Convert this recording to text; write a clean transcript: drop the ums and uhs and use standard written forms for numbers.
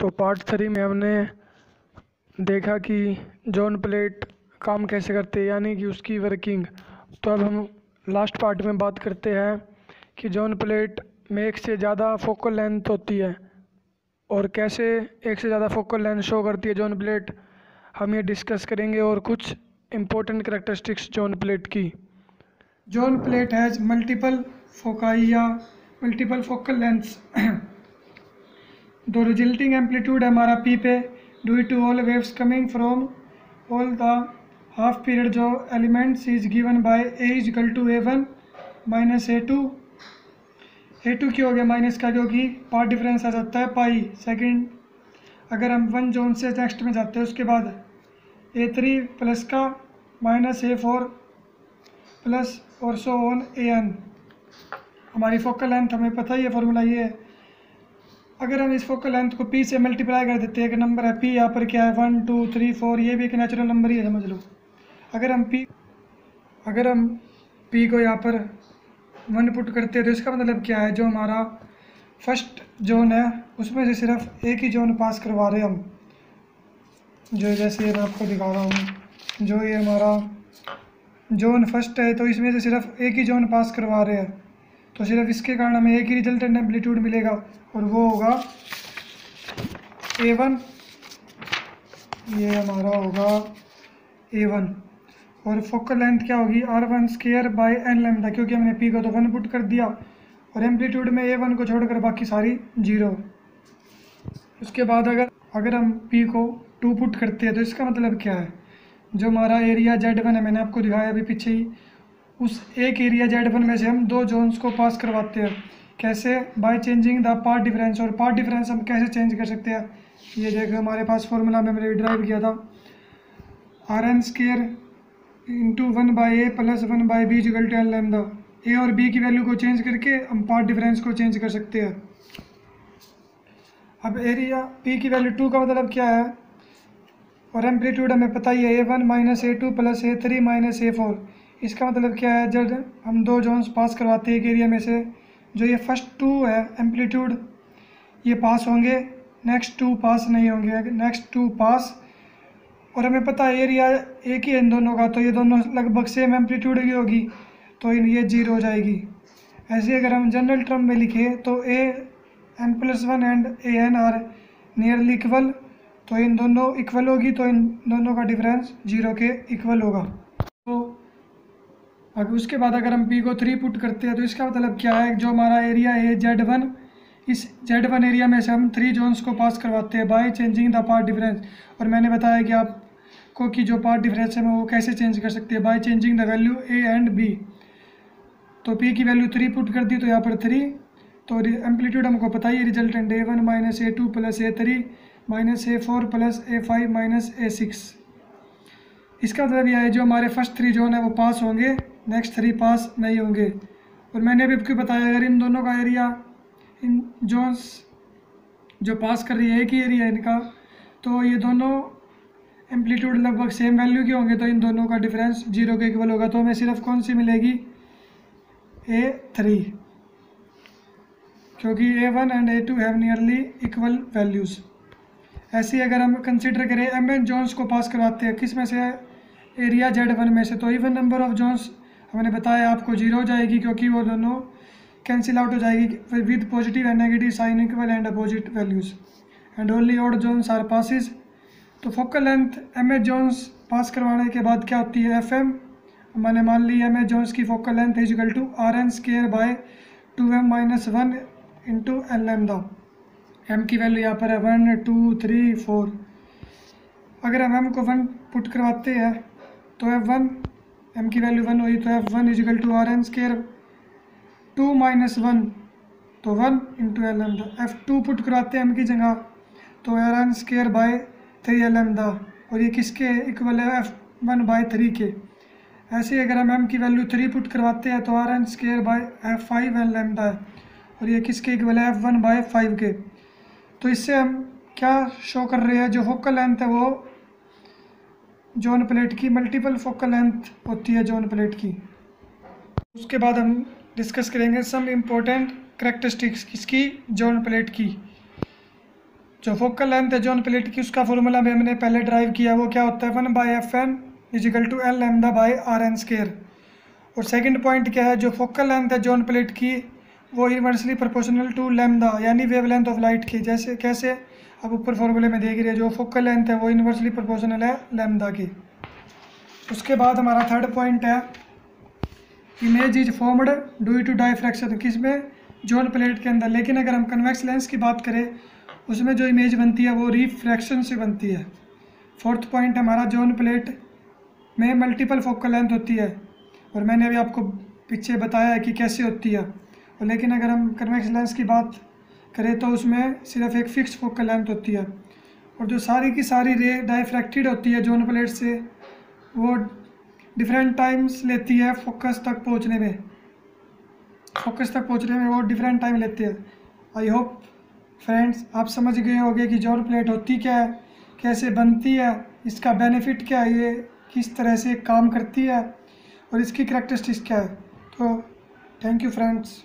तो पार्ट 3 में हमने देखा कि जॉन प्लेट काम कैसे करते हैं, यानी कि उसकी वर्किंग। तो अब हम लास्ट पार्ट में बात करते हैं कि जॉन प्लेट में एक से ज़्यादा फोकल लेंथ होती है और कैसे एक से ज़्यादा फोकल लेंथ शो करती है जॉन प्लेट, हम ये डिस्कस करेंगे। और कुछ इम्पोर्टेंट करैक्टरिस्टिक्स जॉन प्लेट की। John plate has multiple foci या multiple focal lengths. The resulting amplitude हमारा P पे due to all waves coming from all the half period जो elements is given by A is equal to A1 minus A2. A2 क्यों हो गया minus का, क्योंकि path difference आ जाता है पाई सेकेंड। अगर हम वन जोन से नेक्स्ट में जाते हैं उसके बाद A3 प्लस का माइनस A4 प्लस और सो ऑन AN। हमारी फोकल लेंथ हमें पता ही है, फॉर्मूला ये है। अगर हम इस फोकल लेंथ को P से मल्टीप्लाई कर देते हैं, एक नंबर है P, यहाँ पर क्या है 1 2 3 4, ये भी एक नेचुरल नंबर ही है समझ लो। अगर हम P को यहाँ पर 1 पुट करते हैं तो इसका मतलब क्या है, जो हमारा फर्स्ट जोन है उसमें से सिर्फ एक ही जोन पास करवा रहे हैं हम। जो जैसे मैं आपको दिखा रहा हूँ, जो ये हमारा जोन फर्स्ट है तो इसमें से सिर्फ एक ही जोन पास करवा रहे हैं, तो सिर्फ इसके कारण हमें एक ही रिजल्टेंट एम्पलीट्यूड मिलेगा और वो होगा A1। ये हमारा होगा A1 और फोकल लेंथ क्या होगी R1 square by n lambda, क्योंकि हमने P को तो 1 पुट कर दिया और एम्पलीट्यूड में A1 को छोड़कर बाकी सारी 0। उसके बाद अगर हम P को 2 पुट करते हैं तो इसका मतलब क्या है, जो हमारा एरिया Z1 है, मैंने आपको दिखाया अभी पीछे ही, उस एक एरिया Z1 में से हम 2 जोन्स को पास करवाते हैं। कैसे? By changing the path difference. और पार्ट डिफरेंस हम कैसे चेंज कर सकते हैं, ये देखो हमारे पास फॉर्मूला में मैंने ड्राइव किया था, RN square into 1/A plus 1/B equal to n lambda. A और B की वैल्यू को चेंज करके हम पार्ट डिफरेंस को चेंज कर सकते हैं। अब एरिया P की वैल्यू 2 का मतलब क्या है, और एम्पलीट्यूड हमें पता ही है A1 minus A2 plus A3 minus A4। इसका मतलब क्या है, जब हम 2 जोन्स पास करवाते हैं एक एरिया में से, जो ये फर्स्ट 2 है एम्पलीट्यूड ये पास होंगे, नेक्स्ट 2 पास नहीं होंगे, नेक्स्ट 2 पास। और हमें पता है एरिया एक ही है इन दोनों का, तो ये दोनों लगभग सेम एम्पलीट्यूड की होगी, तो ये 0 हो जाएगी। ऐसे अगर हम जनरल टर्म में लिखें तो AN+1 and AN are nearly equal, तो इन दोनों इक्वल होगी, तो इन दोनों का डिफरेंस 0 के इक्वल होगा। तो अब उसके बाद अगर हम P को 3 पुट करते हैं तो इसका मतलब क्या है, जो हमारा एरिया है Z1, इस Z1 एरिया में से हम 3 जोन्स को पास करवाते हैं by changing the path difference. और मैंने बताया कि आपको कि जो पार्ट डिफरेंस है वो कैसे चेंज कर सकते हैं, by changing the value A and B। तो P की वैल्यू 3 पुट कर दी तो यहाँ पर 3, तो एम्पलीट्यूड हमको पता ही है, resultant A1 minus A2 plus A3 minus A4 plus A5 minus A6। इसका मतलब यह है जो हमारे फर्स्ट 3 जोन है वो पास होंगे, नेक्स्ट 3 पास नहीं होंगे। और मैंने अभी आपको बताया अगर इन दोनों का एरिया, इन जोन्स जो पास कर रही है एक ही एरिया इनका, तो ये दोनों एम्पलीट्यूड लगभग सेम वैल्यू के होंगे, तो इन दोनों का डिफरेंस 0 के इक्वल होगा। तो हमें सिर्फ कौन सी मिलेगी, A3, क्योंकि A1 and A2 have nearly equal values. ऐसे ही अगर हम कंसिडर करें MN जोन्स को पास करवाते हैं किस में से, एरिया Z1 में से, तो इवन नंबर ऑफ जोन्स हमने बताया आपको 0 हो जाएगी, क्योंकि वो दोनों कैंसिल आउट हो जाएगी with positive and negative sign equal and opposite values, and only odd zones are passes. तो focal length MH zones pass करवाने के बाद क्या होती है, FM। मैंने मान ली MH जोन्स की focal length is equal to RN square by 2m minus 1 into n lambda. M की वैल्यू यहाँ पर है 1 2 3 4। अगर हम M को 1 पुट करवाते हैं तो F1, M की वैल्यू 1 हुई, तो F1 is equal to RN square 2 minus 1, तो 1 into L lambda. F2 put करवाते हैं M की जगह, तो RN square bye 3 L lambda, और ये किसके इक्वल है, F1 बाय 3 के। ऐसे अगर हम M की वैल्यू 3 पुट करवाते हैं तो RN square bye F5 L lambda है, और ये किसके इक्वल है, F1 बाय 5 के। तो इससे हम क्या शो कर रहे हैं, जो फोकल लेंथ है वो जॉन प्लेट की मल्टीपल फोकल लेंथ होती है जॉन प्लेट की। उसके बाद हम डिस्कस करेंगे सम इम्पोर्टेंट करैक्टरिस्टिक्स किसकी, जॉन प्लेट की। जो फोकल लेंथ है जॉन प्लेट की उसका फॉर्मूला भी हमने पहले ड्राइव किया, वो क्या होता है 1/Fn = L λ/Rn²। और सेकंड पॉइंट क्या है, जो फोकल लेंथ है जॉन प्लेट की वो इन्वर्सली प्रोपोर्शनल टू लैम्डा यानी वेवलेंथ ऑफ लाइट की। जैसे कैसे अब ऊपर फॉर्मूले में देख रहे हैं, जो फोकल लेंथ है वो इन्वर्सली प्रोपोर्शनल है लैम्डा की। उसके बाद हमारा थर्ड पॉइंट है image is formed due to diffraction, किसमें जॉन प्लेट के अंदर। लेकिन अगर हम कन्वेक्स लेंस की बात करें उसमें जो इमेज बनती है वो रिफ्रैक्शन से बनती है। फोर्थ पॉइंट हमारा जॉन प्लेट में मल्टीपल फोकल लेंथ होती है और मैंने अभी आपको पीछे बताया है कि कैसे होती है। और लेकिन अगर हम कन्वेक्स लेंस की बात करें तो उसमें सिर्फ एक फिक्स फोकल लेंथ होती है और जो सारी की सारी रे डायफ्रैक्टेड होती है जॉन प्लेट से, वो डिफरेंट टाइम्स लेती है फोकस तक पहुंचने में। वो डिफरेंट टाइम लेते हैं। आई होप फ्रेंड्स आप समझ गए होंगे कि जॉन प्लेट होती क्या है, कैसे बनती है, इसका बेनिफिट क्या है, ये किस तरह से काम करती है और इसकी करैक्टरिस्टिक्स क्या है। तो थैंक यू फ्रेंड्स।